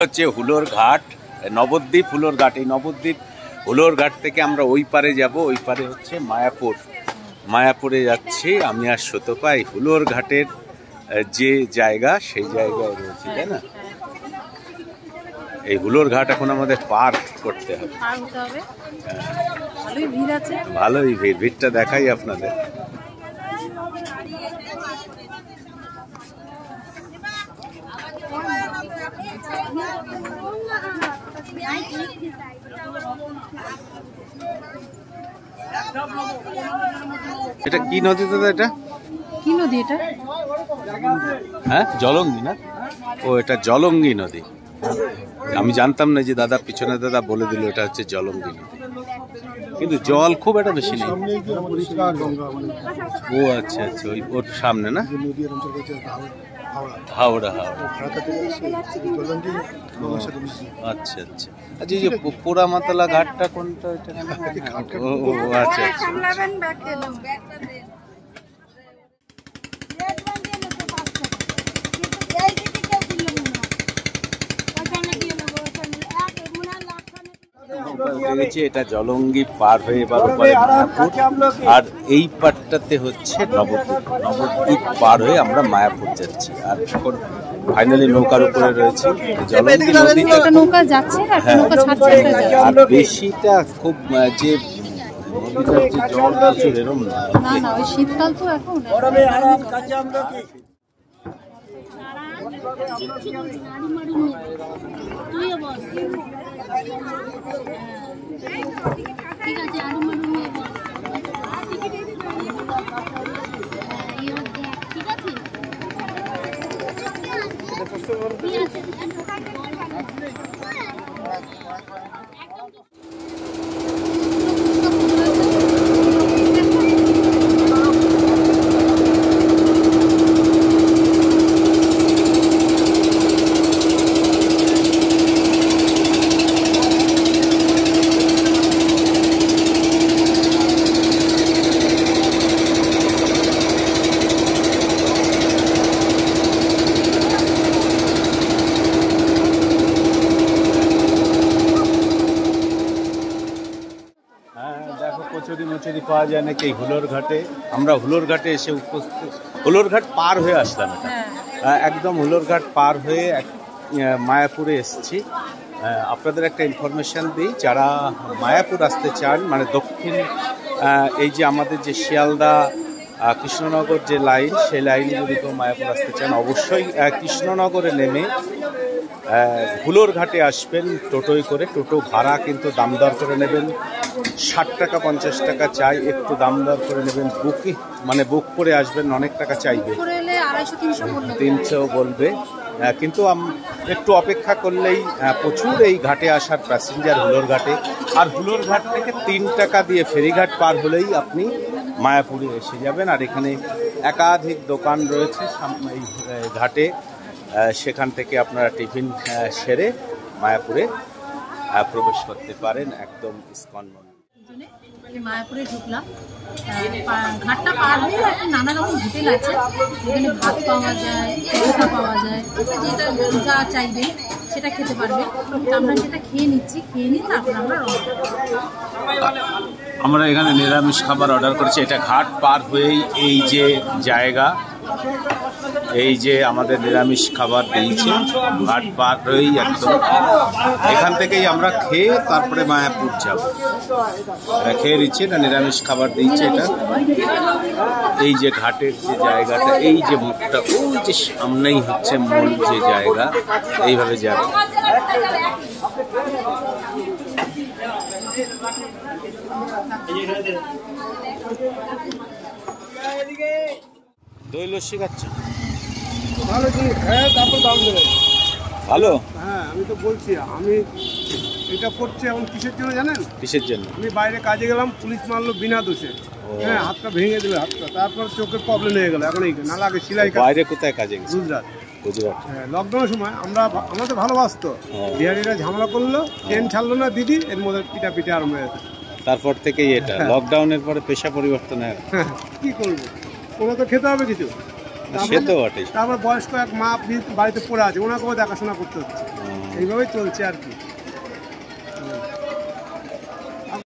হচ্ছে হুলোর ঘাট, নবদ্বীপ হুলোর ঘাট। এই নবদ্বীপ হুলোর ঘাট থেকে আমরা ওই পারে যাব, ওই পারে হচ্ছে মায়াপুর। মায়াপুরে যাচ্ছি আমি আর সুতপা। এই হুলোর ঘাটের যে জায়গা সেই জায়গায় রয়েছে, তাই না? এই হুলোর ঘাট এখন আমাদের পার করতে হবে। ভালোই ভিড়, ভিড়টা দেখাই আপনাদের। এটা কি নদী দাদা? এটা কি নদী? এটা হ্যাঁ জলঙ্গি না? ও এটা জলঙ্গি নদী। আমি জানতাম না, যে দাদা পিছনে দাদা বলে দিল এটা হচ্ছে জলঙ্গি নদী, কিন্তু জল খুব একটা বেশি নেই। ও আচ্ছা আচ্ছা, ওই ওর সামনে না? হাওড়া হাওড়া। আচ্ছা আচ্ছা। আচ্ছা, এই যে পোড়ামাতলা ঘাটটা কোনটা? ও আচ্ছা আচ্ছা। এটা জলঙ্গি পার হয়ে এবার উপরে মায়াপুর, আর এই পারটাতে হচ্ছে নবদ্বীপ। নবদ্বীপ পার হয়ে আমরা মায়াপুর যাচ্ছি। আর এখন ফাইনালি নৌকার উপরে রয়েছে। জলঙ্গি নদীটা নৌকা যাচ্ছে আর বেশিটা খুব যে নদীটার যে জল প্রচুর এরম না, ওই শীতকাল তো এখন। ঠিক আছে, আরো মানুষ নিয়ে বল। ঠিক আছে, কচুরি মচুরি পাওয়া যায় নাকি হুলোর ঘাটে। আমরা হুলোর ঘাটে এসে উপস্থিত, হুলোর ঘাট পার হয়ে আসলাম। এটা একদম হুলোর ঘাট পার হয়ে মায়াপুরে এসেছি। আপনাদের একটা ইনফরমেশান দিই, যারা মায়াপুর আসতে চান, মানে দক্ষিণ এই যে আমাদের যে শিয়ালদা কৃষ্ণনগর যে লাইন, সেই লাইনে যদি কেউ মায়াপুর আসতে চান, অবশ্যই কৃষ্ণনগরে নেমে হুলোর ঘাটে আসবেন টোটোয় করে। টোটো ভাড়া কিন্তু দাম দর করে নেবেন, 60 টাকা 50 টাকা চাই, একটু দাম দর করে নেবেন। মানে বুক করে আসবেন, অনেক টাকা চাইবে, 300 বলবে, কিন্তু একটু অপেক্ষা করলেই প্রচুর এই ঘাটে আসার প্যাসেঞ্জার হুলোর ঘাটে। আর হুলোর ঘাট থেকে 3 টাকা দিয়ে ফেরিঘাট পার হলেই আপনি মায়াপুরে এসে যাবেন। আর এখানে একাধিক দোকান রয়েছে এই ঘাটে, সেখান থেকে আপনারা টিফিন সেরে মায়াপুরে প্রবেশ করতে পারেন, একদম ইসকন মন্দির। মায়াপুরে ঢুকলাম, ঘাটটা পার হয়ে নানা রকম হোটেল আছে, এখানে ভাত পাওয়া যায়, পরোটা পাওয়া যায়, যেটা চাইবে সেটা খেতে পারবে। আমরা সেটা খেয়ে নিচ্ছি, খেয়ে নিই, তারপর আমরা এখানে নিরামিষ খাবার অর্ডার করেছি। এটা ঘাট পার হয়েই এই যে জায়গা, এই যে আমাদের নিরামিষ খাবার দিয়েছে, ঘাট পার হয়েই একদম এখান থেকেই আমরা খেয়ে তারপরে মায়াপুর যাব। এটা খেয়ে নিচ্ছে, এটা নিরামিষ খাবার দিচ্ছে। এটা এই যে ঘাটের যে জায়গাটা, এই যে মুখটা, ওই যে সামনেই হচ্ছে মূল যে জায়গা, এইভাবে যাবে। দই লস্যি খাচ্ছ? ভালো জিনিস, হ্যাঁ, তারপর দাম দেবে ভালো। হ্যাঁ, আমি তো বলছি, আমি এটা করছি এখন কিসের জন্য জানেন? কিসের জন্য? আমি বাইরে কাজে গেলাম, পুলিশ মারলো বিনা দোষে। হ্যাঁ, হাতটা ভেঙে দিল, হাতটা, তারপর চোখের প্রবলেম হয়ে গেল। এখন এই নালা আগে সেলাই। বাইরে কোথায় কাজে গেছে? গুজরাট। গুজরাট। হ্যাঁ, লকডাউনের সময় আমাদের ভালোবাসতো, বিহারিরা ঝামেলা করলো, ট্রেন ছাড়লো না দিদি, এর মধ্যে পিটা আরম্ভ হয়েছে। তারপর থেকেই এটা লকডাউনের পরে পেশা পরিবর্তন হয়। কি করবো, কোনো তো খেতে হবে কিছু। সে তো বটেই। তারপর বয়স্ক এক মা বাড়িতে পড়ে আছে, ওনাকেও দেখাশোনা করতে হচ্ছে। এইভাবেই চলছে আর কি।